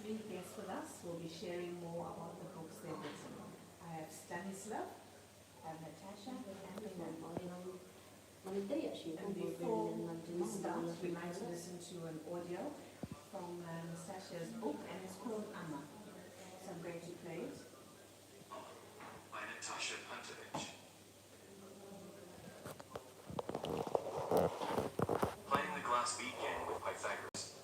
three guests with us who will be sharing more about the books they've written. I have Stanislav, I have Nataša, and Milan. And before we start, we'd like to listen to an audio from Nataša's book, and it's called Amma. So I'm going to play it. By Nataša Pantović. Playing the glass bead game with Pythagoras.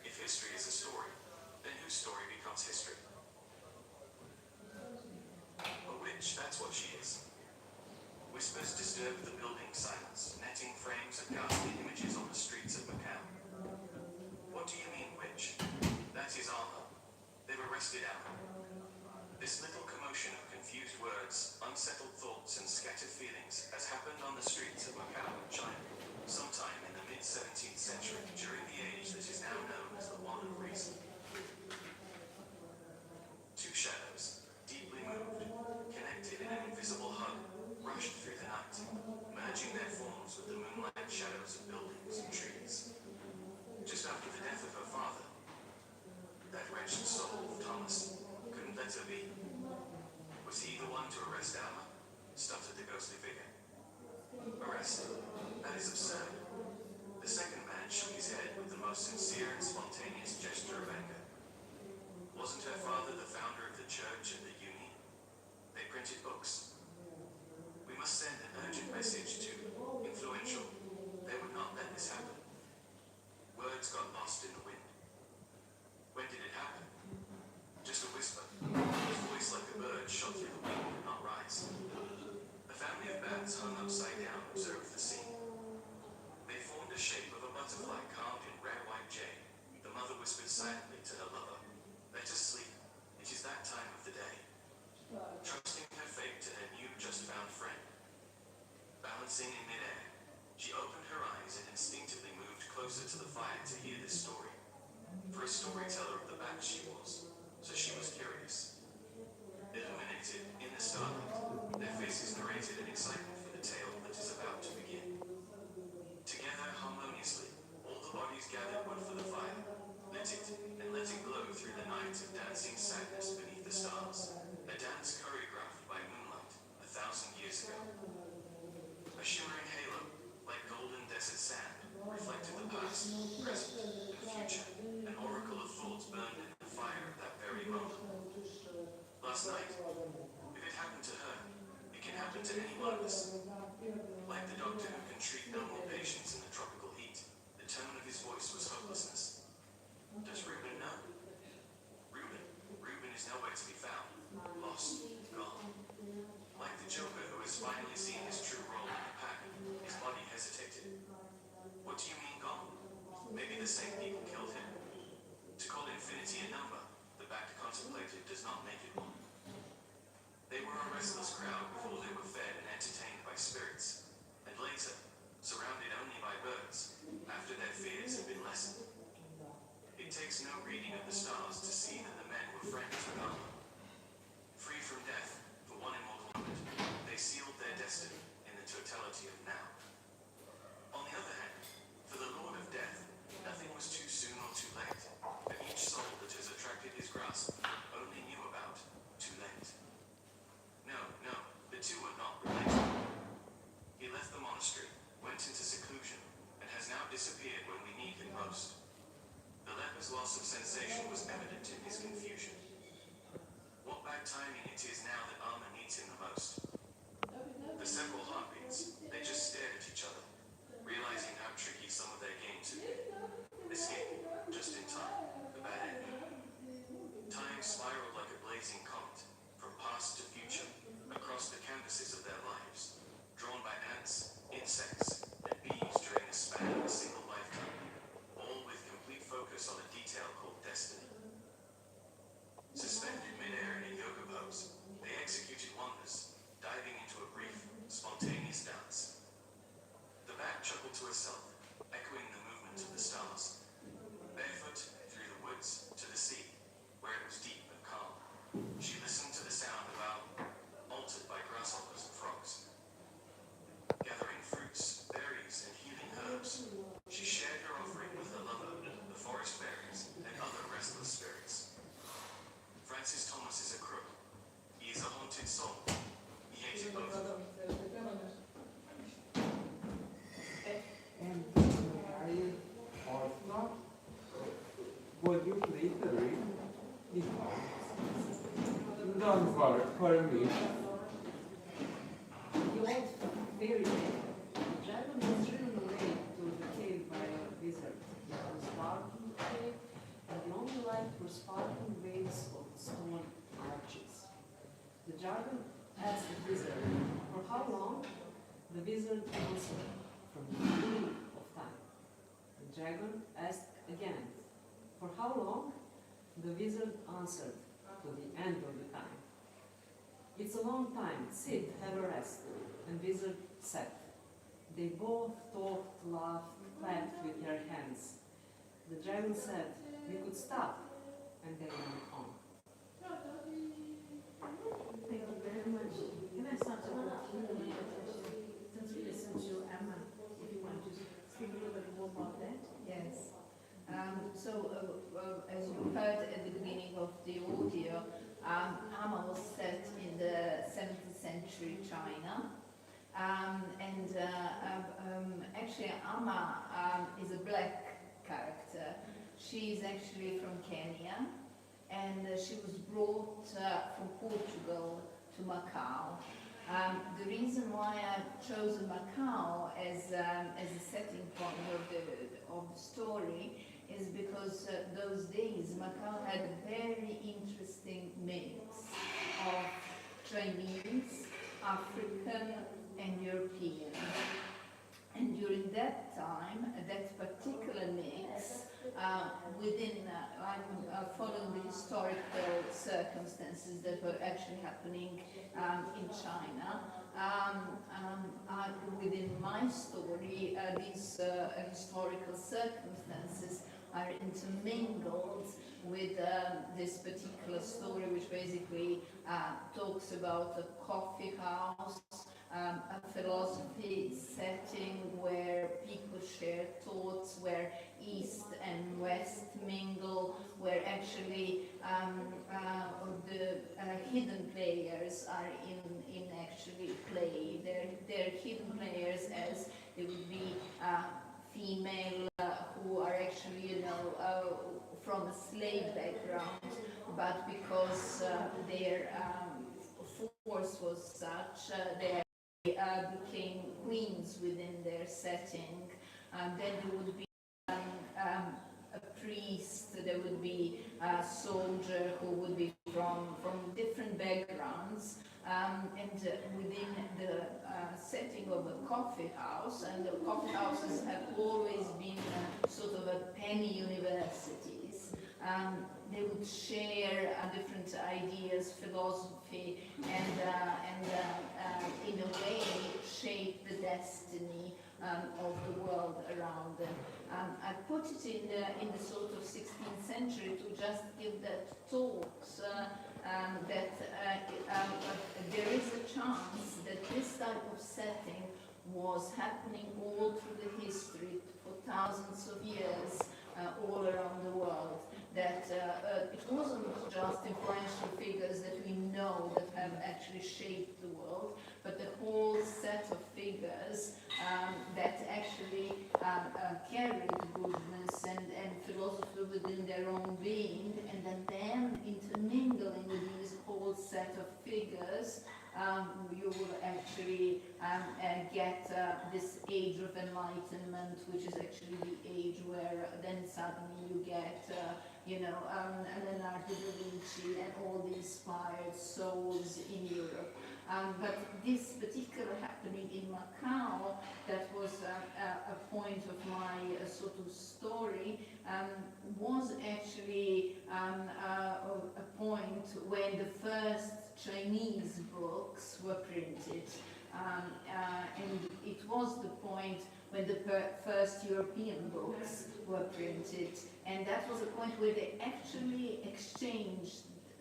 If history is a story, then whose story becomes history? A witch, that's what she is. Whispers disturb the building silence, netting frames of ghastly images on the streets of Macau. What do you mean, witch? That is Alma. They've arrested Alma. This little commotion of confused words, unsettled thoughts, and scattered feelings has happened on the streets of Macau in China, sometime in the mid-17th century, during the age that is now known as the One of Reason. Two shadows, deeply moved, connected in an invisible hug, rushed through the night, merging their forms with the moonlight shadows of buildings and trees. Just after the death of her father, that wretched soul of Thomas couldn't let her be. Was he the one to arrest Alma? Stuttered the ghostly figure. Arrest? That is absurd. The second man shook his head with the most sincere and spontaneous gesture of anger. Wasn't her father the founder of the church and the uni? They printed books. We must send an urgent message to influential. They would not let this happen. Words got lost in the wind. When did it happen? Just a whisper. His voice like a bird shot through the wind could not rise. A family of bats hung upside down observed the scene. They formed a shape of a butterfly carved in rare white jade. The mother whispered silently to her lover, "Let us sleep. It is that time of the day." Trusting her fate to her new just found friend. Balancing in midair, she opened her eyes and instinctively moved closer to the fire to hear this story. For a storyteller of the bat she was, so she was curious. Illuminated in the starlight, their faces narrated an excitement for the tale that is about to begin. Together harmoniously, all the bodies gathered wood for the fire, lit it, and let it glow through the night of dancing sadness beneath the stars. A dance choreographed by moonlight 1,000 years ago. A shimmering halo, like golden desert sand, reflected the past, present, and future. An oracle of thoughts burned in the fire at that very moment. Last night, if it happened to her, it can happen to any one of us. Like the doctor who can treat no more patients in the tropical heat, the tone of his voice was hopelessness. Does Reuben know? Reuben is nowhere to be found. Lost, gone. Like the Joker who has finally seen his true role in the pack, his body hesitated. What do you mean gone? Maybe the same people killed him. To call infinity a number, the bat contemplated does not make it one. They were a restless crowd before they were fed and entertained by spirits, and later, surrounded only by birds, after their fears had been lessened. It takes no reading of the Would you please read this one? Don't worry, for me. The old fairy tale. The dragon was driven away to the cave by a wizard. It was dark in the cave, and the only light were sparkling waves of stone arches. The dragon asked the wizard, for how long? The wizard answered, from the beginning of time. The dragon asked again, for how long? The wizard answered, to the end of the time. It's a long time, sit, have a rest. And wizard sat. They both talked, laughed, clapped with their hands. The dragon said, we could stop, and they went on. Thank you very much. Can I start off since we listened to Emma, if you want to speak a little bit more about that? Yes. As you heard at the beginning of the audio, Amma was set in the 7th century China. Actually, Amma is a black character. She is actually from Kenya, and she was brought from Portugal to Macau. The reason why I've chosen Macau as a setting point of the story is because those days Macau had a very interesting mix of Chinese, African and European. And during that time, that particular mix, following the historical circumstances that were actually happening in China, within my story, these historical circumstances are intermingled with this particular story, which basically talks about a coffee house, a philosophy setting where people share thoughts, where East and West mingle, where actually the hidden players are in actually play. They're hidden players as they would be female who are actually, from a slave background, but because their force was such, they became queens within their setting. Then there would be a priest, there would be a soldier who would be from different backgrounds, and within the setting of a coffee house, and the coffee houses have always been sort of a penny universities. They would share different ideas, philosophy, and in a way shape the destiny of the world around them. I put it in the sort of 16th century to just give that thought that there is a chance that this type of setting was happening all through the history for thousands of years all around the world. That it wasn't just influential figures that we know that have actually shaped the world, but the whole set of figures that actually carried goodness and philosophy within their own being, and then intermingling with these whole set of figures, you will actually get this age of enlightenment, which is actually the age where then suddenly you get Leonardo da Vinci and all the inspired souls in Europe. But this particular happening in Macau, that was a point of my sort of story, was actually a point when the first Chinese books were printed. And it was the point when the first European books were printed. And that was a point where they actually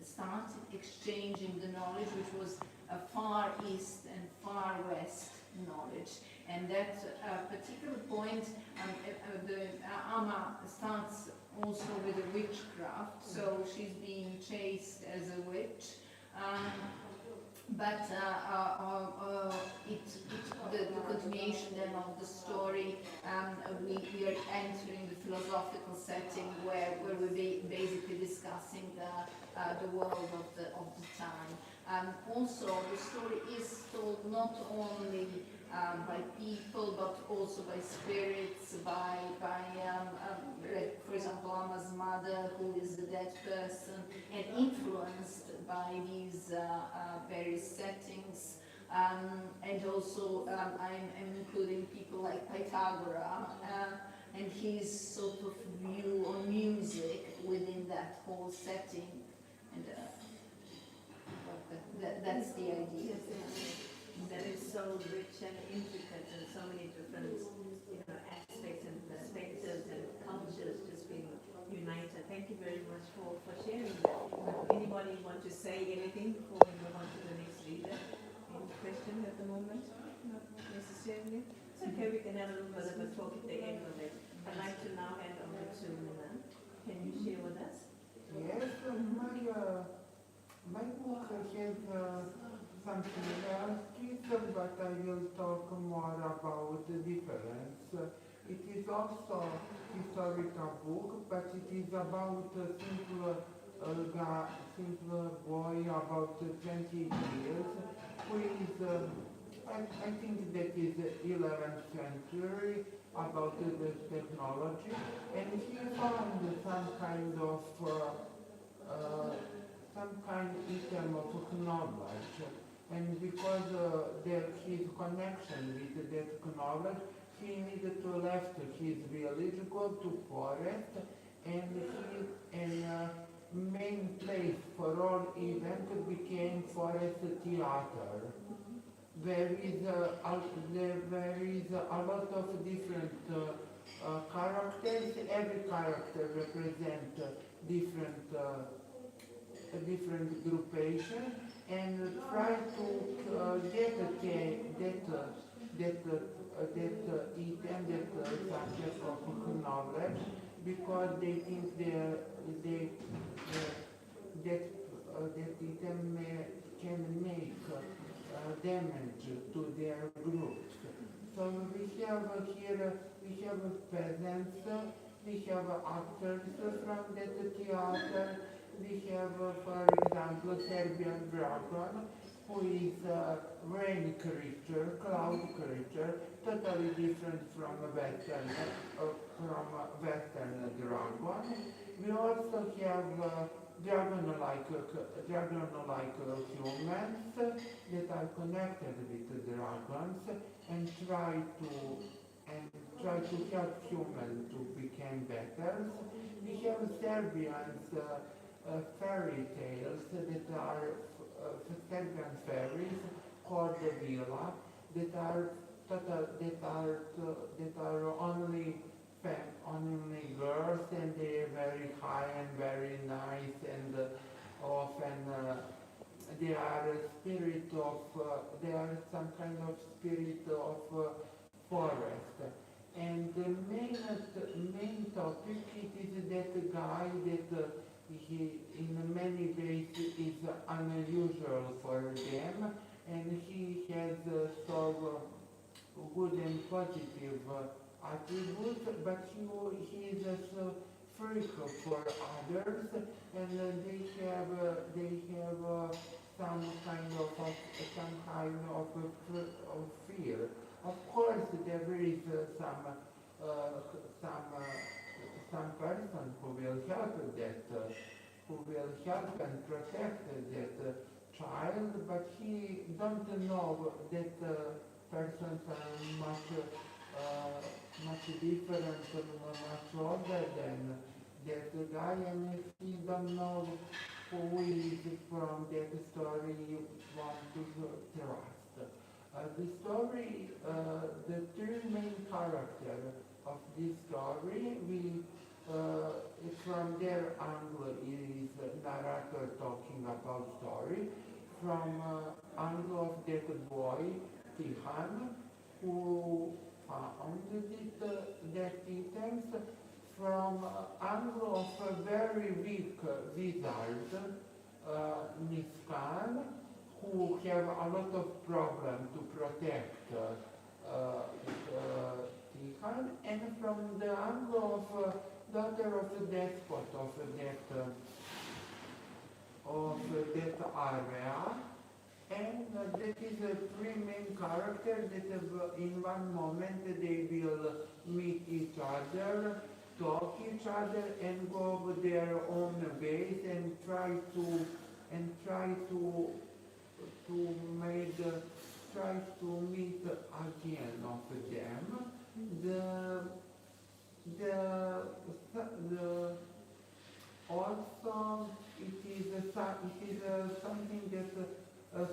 started exchanging the knowledge, which was a Far East and Far West knowledge. And that particular point, Amma starts also with a witchcraft, so she's being chased as a witch. but the continuation then of the story, we are entering the philosophical setting where we're basically discussing the world of the time. Also, the story is told not only by people, but also by spirits, by like, for example, Anna's mother, who is a dead person, and influenced by these various settings. And also, I'm including people like Pythagoras and his sort of view on music within that whole setting. And that's the idea. That is so rich and intricate and so many different aspects and perspectives and cultures just being united. Thank you very much for sharing that. Anybody want to say anything before we move on to the next reader? Any question at the moment? Not necessarily. It's okay, we can have a little bit of a talk at the end of it. I'd like to now hand over to Milan. Can you share with us? Yes, my book has some similarities, but I will talk more about the difference. It is also a historical book, but it is about a simple boy about 20 years who is, I think that is 11th century, about the technology, and he found some kind item of knowledge, and because his connection with that knowledge, he needed to left his village, go to forest, and main place for all event became forest theater. There is a lot of different characters. Every character represents different groupation, and try to get that subject of knowledge, because they think that item can make damage to their groups. So we have peasants, we have actors from that theater, we have, for example, Serbian dragon, who is a rain creature, cloud creature, totally different from Western dragon. We also have dragon-like humans that are connected with dragons and try to help humans to become better. We have Serbians fairy tales that are Serbian fairies called the villa that are only girls, and they are very high and very nice, and often they are some kind of spirit of forest. And the main topic is that guy that he in many ways is unusual for them, and he has so good and positive attributes, but he is a freak for others, and they have some kind of fear. Of course, there is some person who will help and protect that child, but he don't know that persons are much different and much older than that guy, and he don't know who is from that story you want to trust. The story, the three main characters of this story, from their angle is narrator talking about story, from angle of that boy, Tihan, who found that items, from angle of a very weak wizard, Niskan, who have a lot of problem to protect Tihan, and from the angle of daughter of a despot of that area. And that is a three main characters that in one moment they will meet each other, talk each other, and go their own ways and try to meet again of them. Also it is something that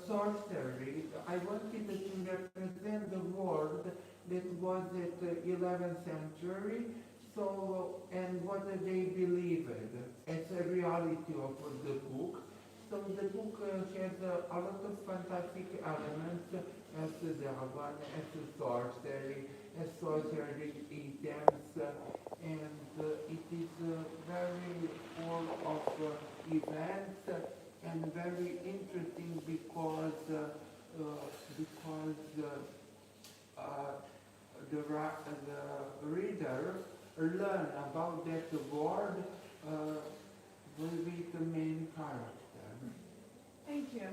sorcery. I wanted to represent the world that was at the 11th century. So, and what they believed as a reality of the book. So the book has a lot of fantastic elements as the dragon, as the sorcery, as sorcery items, and it is very full of events and very interesting because the reader learn about that world will be the main character. Thank you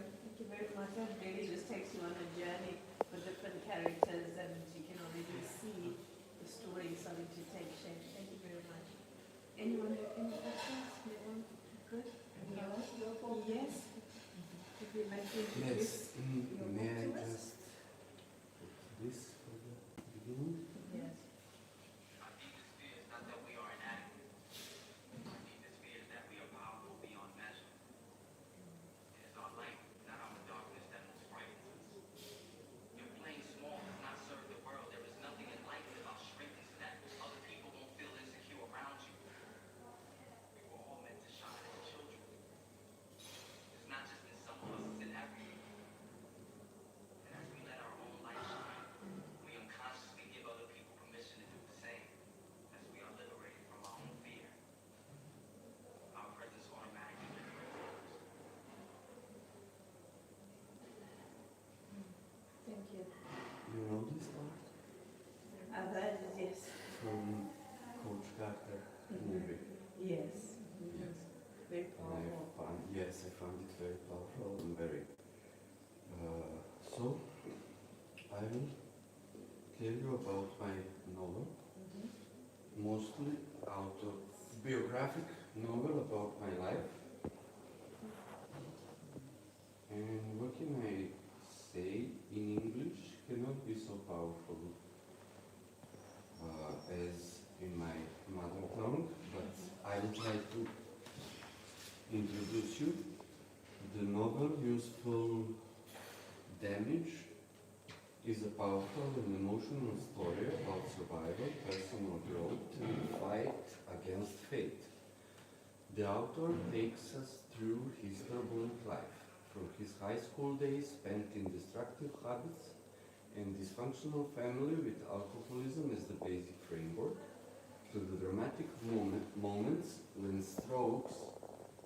very much. That really just takes you on a journey with different characters, and you can already see the story starting to take shape. Thank you very much. Anyone have any questions? Good? Yes? Would you like to introduce your May I book to us? just put this for the beginning? Yes. Our deepest fear is not that we are inadequate. Our deepest fear is that we are powerful beyond measure. It is our light, not our darkness, that most frightens us. Your playing small does not serve the world. There is nothing enlightened about shrinking so that other people won't feel insecure around you. We were all meant to shine as children. It's not just in some of us, it's in everyone. And as we let our own light shine, we unconsciously give other people permission to do the same. As we are liberated from our own fear, our presence automatically liberates others. Thank you. You know this part? I've heard it, yes. From Coach Carter movie. Yes. Yes. Very And powerful. I found it very powerful and very... so, I will tell you about my novel, mostly autobiographic novel about my life. And what can I say in English cannot be so powerful as in my mother tongue, but I will try to introduce you. The novel Useful Damage is a powerful and emotional story about survival, personal growth, and fight against fate. The author takes us through his turbulent life, from his high school days spent in destructive habits and dysfunctional family with alcoholism as the basic framework, to the dramatic moments when strokes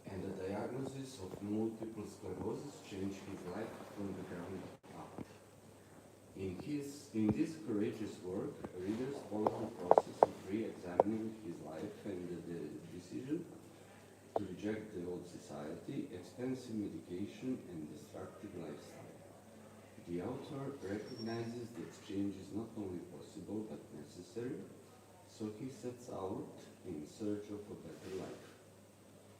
and the diagnosis of multiple sclerosis changed his life from the ground up. In this courageous work, readers follow the process of re-examining his life and the decision to reject the old society, expensive medication, and destructive lifestyle. The author recognizes that change is not only possible but necessary, so he sets out in search of a better life.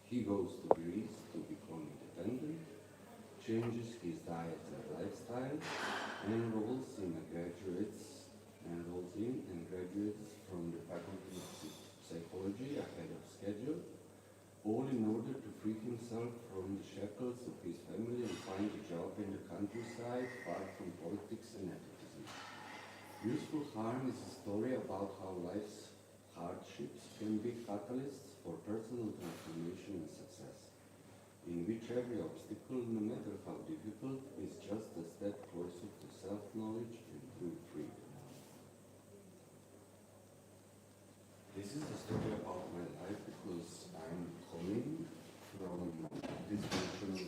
He goes to Greece to become independent, changes his diet and lifestyle, and enrolls in and graduates from the Faculty of Psychology ahead of schedule, all in order to free himself from the shackles of his family and find a job in the countryside, far from politics and nepotism. Useful Harm is a story about how life's hardships can be catalysts for personal transformation and success, in which every obstacle, no matter how difficult, is just a step closer to self-knowledge and true freedom. This is a story about my life because I'm coming from dysfunctional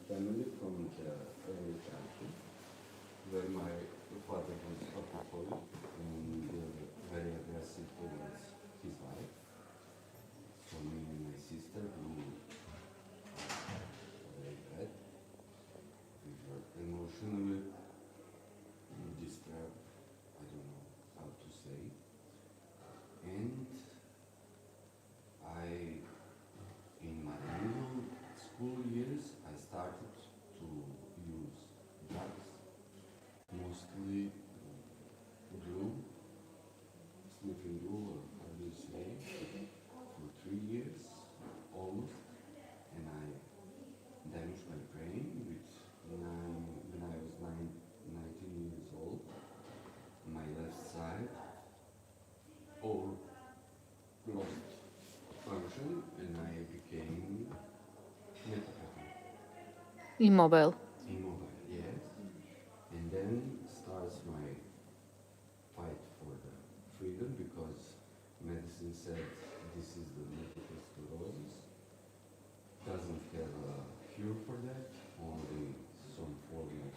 family from the early childhood, where my father was alcoholic and very aggressive towards his wife. So me and my sister, who very bad, we were emotionally disturbed, I don't know how to say. And in my middle school years, I started to use drugs, mostly glue, sniffing glue, or how do you say, for 3 years almost, and I damaged my brain when I was 19 years old. My left side all lost function, and I became Immobile. immobile, yes. And then starts my fight for the freedom, because medicine said this is the multiple sclerosis. Doesn't have a cure for that, only some form of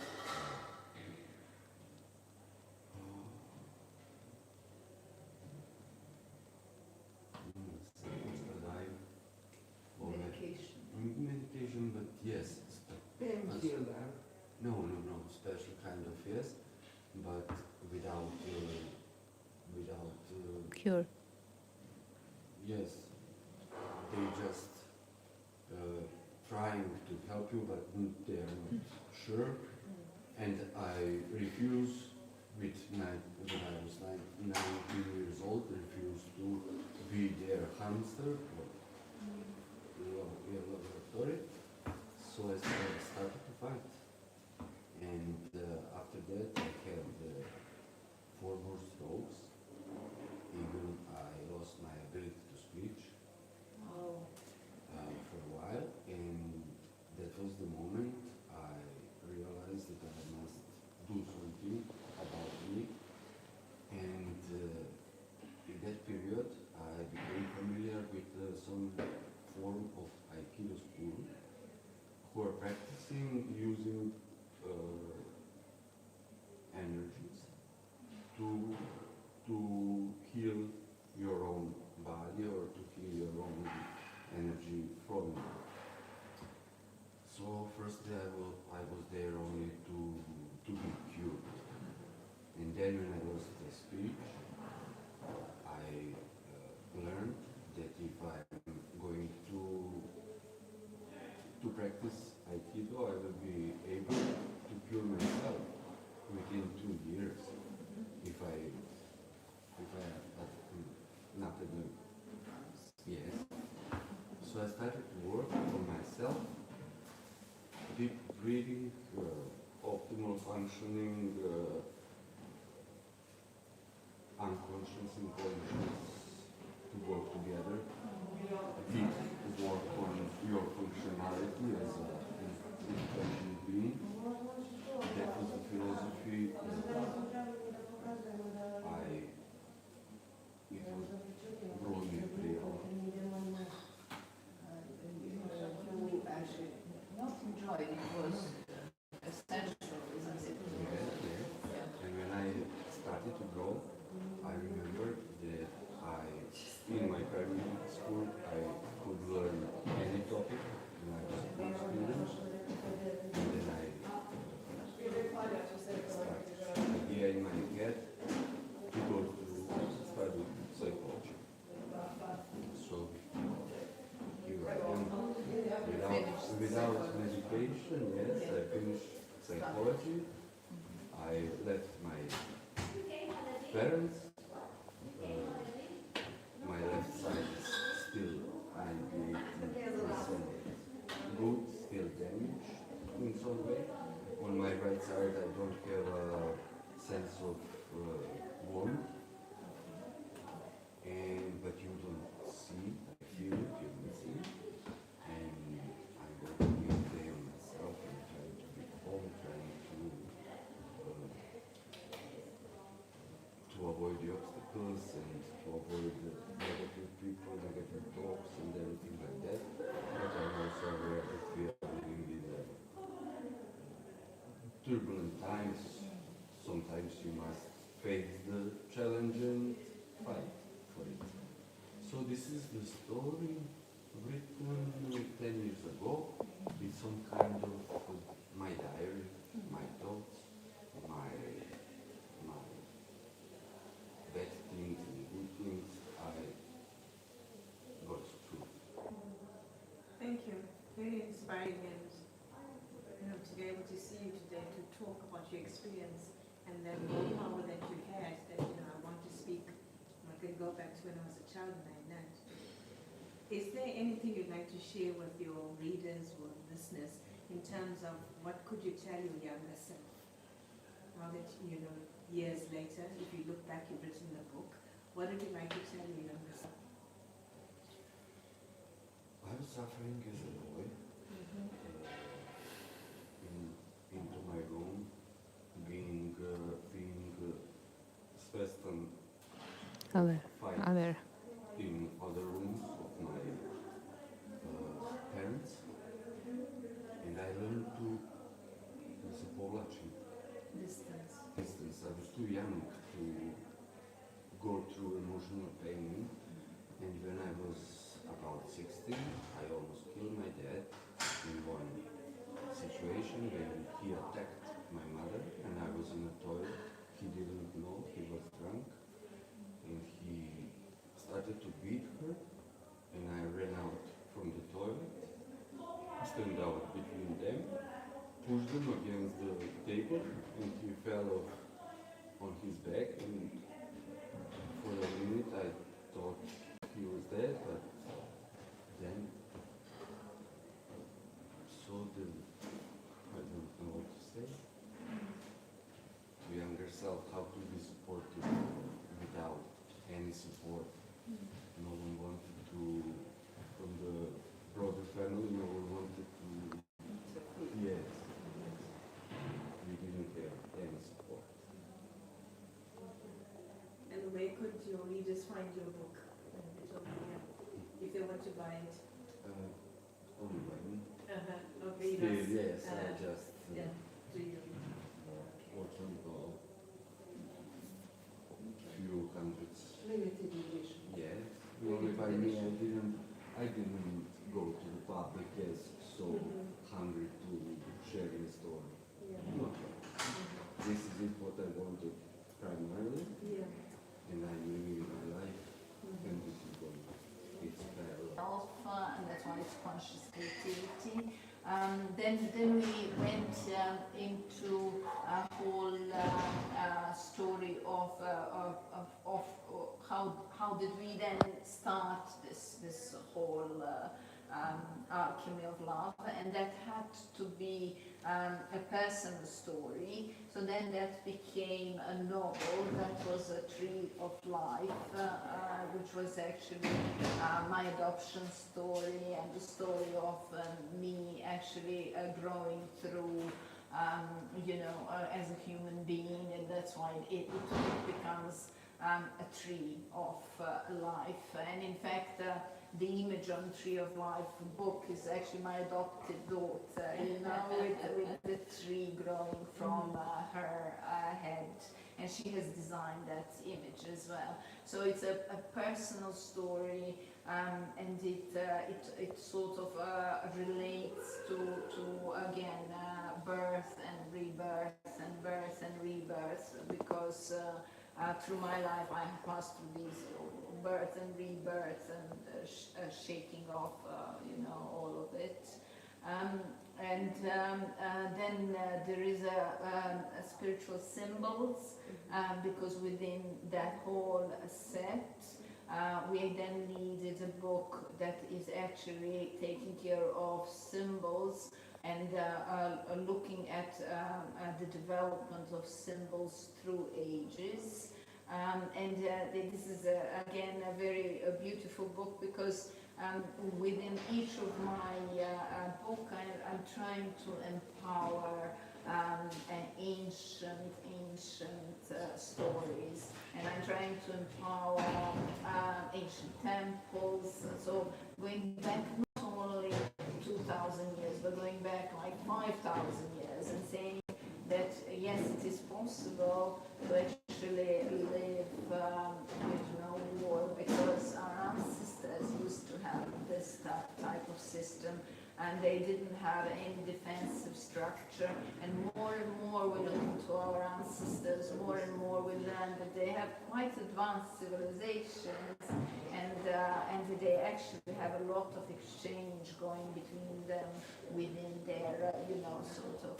medication, but yes, Painkiller. no, special kind of yes, but without Cure. yes, they just trying to help you, but they are not sure. And I refuse when I was 19 years old, refused to be their hamster or laboratory. So I started to fight. And after that I had 4 more strokes. Even I lost my ability to speak for a while, and that was the moment I realized that I must do something about me. And in that period I became familiar with some form of Aikido school who are practicing using energies to heal your own body or to heal your own energy from you. So firstly I was there only to be cured. And then when I lost the speech, I learned that if I'm going to practice Aikido, I will be able to cure myself within 2 years if I not enough. Yes. So I started to work on myself, deep breathing, optimal functioning, unconscious and conscious to work together, deep work on your functionality as an intelligent being. That was the philosophy it was growing clear. You actually not enjoyed it, was essential, isn't it? Yes. And when I started to grow, I remember that in my primary school, I could learn any topic, and I was a good student. And then I started the idea in my head to go to study psychology. So here I am. Without medication, yes, I finished psychology. I left my parents. My left side is still 98% good, still damaged in some way. On my right side, I don't have a sense of warmth, but you don't see, I feel it, you can see. And I'm working every day on myself and trying to be calm, trying to avoid the obstacles and to avoid the negative people, negative talks and everything like that. But I'm also aware that we are living in a she must face the challenge and fight for it. So this is the story written 10 years ago with some kind of my diary, my thoughts, my bad things and good things I got through. Thank you. Very inspiring, and to be able to see you today to talk about your experience and that power that you had. That I want to speak. I can go back to when I was a child and I learned. Is there anything you'd like to share with your readers or listeners in terms of what could you tell your younger self? Now that years later, if you look back, you've written the book. What would you like to tell your younger self? I was suffering as a boy. Into my room, being stressed and Other. in other rooms of my parents, and I learned to Distance. distance. I was too young to go through emotional pain, and when I was about 16, I almost killed my dad in one situation when he attacked my mother, and I was in the toilet. He didn't know, he was drunk, and he started to beat her, and I ran out from the toilet, stand out between them, pushed him against the table, and he fell on his back, and for a minute I thought he was dead, but then I don't know what to say. To younger self, how to be supportive without any support. No one wanted to, from the broader family, no one wanted to, yes, we didn't have any support. And where could your readers find your book? If they want to buy it? Online. Okay, Still, yes, I just do you? Portugal, few hundreds. Limited edition. Yes, only by me. I didn't go to the public as so hungry to share my story. No. This is it what I wanted primarily, and I'm living my life, and this is what it's parallel. And that's why it's conscious creativity. Then we went into a whole story of how did we then start this whole Alchemy of Love, and that had to be a personal story. So then that became a novel that was a Tree of Life, which was actually my adoption story and the story of me actually growing through, as a human being, and that's why it becomes a Tree of Life. And in fact, the image on Tree of Life book is actually my adopted daughter, with the tree growing from her head, and she has designed that image as well. So it's a personal story, and it sort of relates to again birth and rebirth and birth and rebirth, because through my life I have passed through these birth and rebirth and shaking off, all of it. Then there is a spiritual symbols, because within that whole set, we then needed a book that is actually taking care of symbols and looking at the development of symbols through ages. This is again a very beautiful book, because within each of my book I'm trying to empower ancient stories, and I'm trying to empower ancient temples. So going back not only 2,000 years, but going back like 5,000 years, and saying that yes, it is possible to actually live with no war, because our ancestors used to have this type of system, and they didn't have any defensive structure. And more we look into our ancestors, more and more we learn that they have quite advanced civilizations, and they actually have a lot of exchange going between them within their, sort of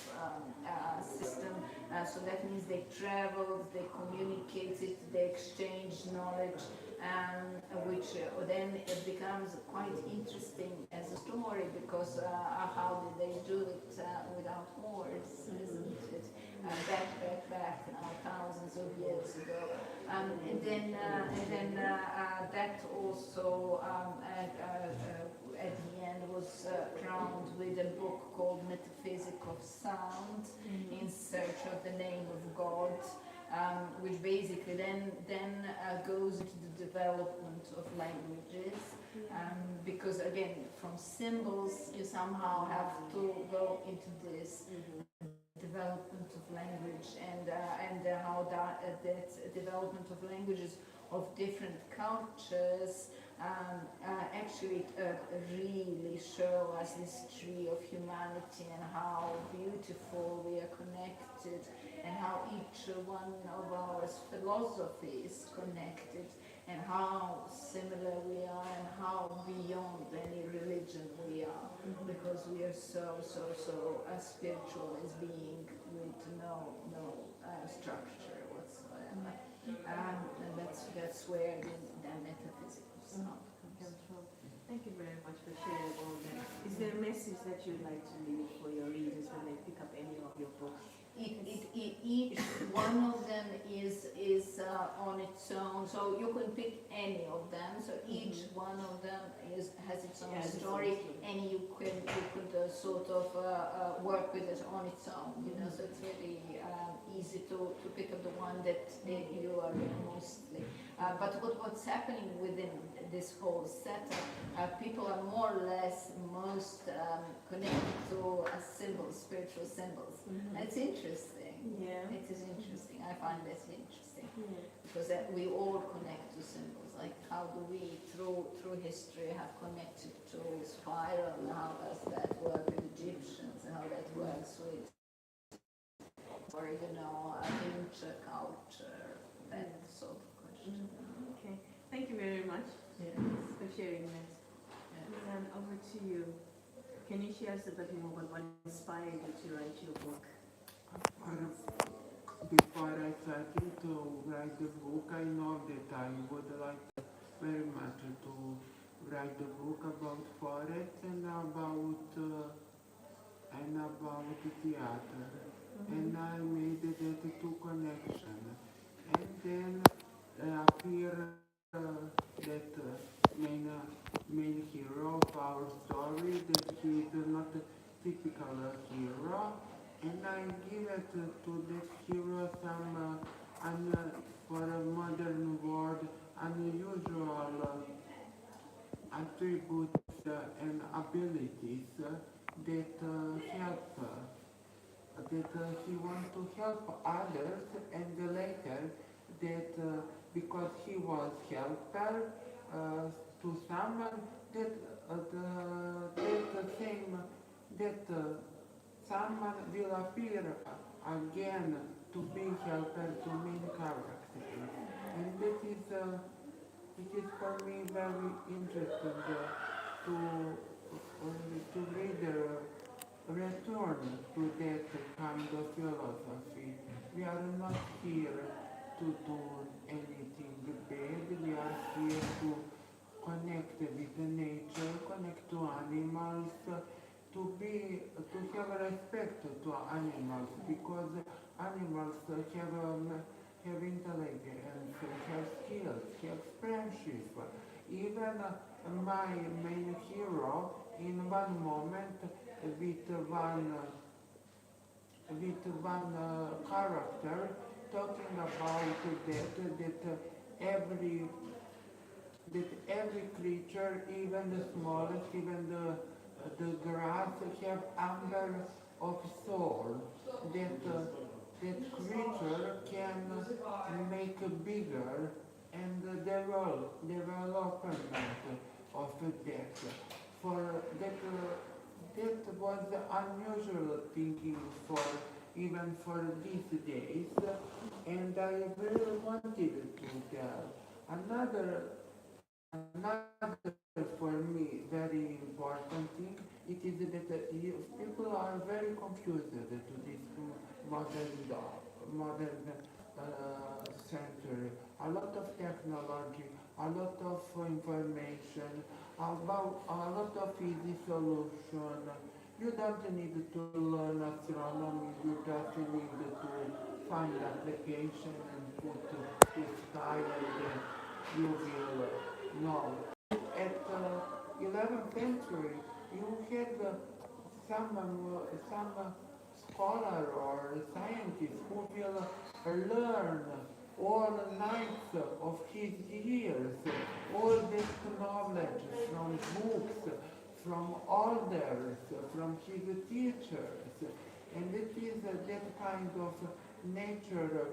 system. So that means they traveled, they communicated, they exchanged knowledge, which then it becomes quite interesting as a story, because how did they do it without wars, isn't it? Back now, thousands of years ago. And then that also at the end was crowned with a book called Metaphysic of Sound, in search of the name of God, which basically then goes into the development of languages, because again, from symbols you somehow have to go into this development of language, and how that development of languages of different cultures actually really show us this tree of humanity, and how beautiful we are connected, and how each one of our philosophies connected, and how similar we are, and how beyond any religion we are, because we are so spiritual as being with no structure whatsoever. And that's where the metaphysics comes from. Thank you very much for sharing all that. Is there a message that you'd like to leave for your readers when they pick up any of your books? Each one of them is on its own, so you can pick any of them. So each one of them has its own story, and you could sort of work with it on its own. So it's really easy to pick up the one that you are mostly. But what's happening within this whole setup? People are more or less most connected to symbols, spiritual symbols. And it's interesting. Yeah. It is interesting. I find this interesting. Yeah. Because we all connect to symbols. Like, how do we, through history, have connected to spiral, and how does that work with Egyptians, and how that works with, or ancient culture, that sort of question. Okay. Thank you very much for sharing that. And over to you. Can you share us a bit more about what inspired you to write your book? Before I started to write the book, I know that I would like very much to write a book about forest and about theater. And I made that two connections. And then appear that main hero of our story, that he is not a typical hero, and I give it to that hero some, for a modern world, unusual attributes and abilities that help, that he wants to help others, and later that because he was helper to someone, that someone will appear again to be helper to main character. And it is for me very interesting to read return to that kind of philosophy. We are not here to do anything bad, we are here to connect with nature, connect to animals, to have respect to animals, because animals have intelligence, have skills, have friendship. Even my main hero, in one moment, with one character, talking about that every creature, even the smallest, even the grass, have amber of soul, that that creature can make bigger and development of that. For that was unusual thinking for even for these days, and I really wanted to tell. Another for me very important thing, it is that people are very confused to this modern century. A lot of technology, a lot of information, about a lot of easy solution. You don't need to learn astronomy, you just need to find application and put the sky and you will know. At 11th century, you had some scholar or scientist who will learn all nights of his years, all this knowledge from books, from elders, from his teachers, and it is that kind of nature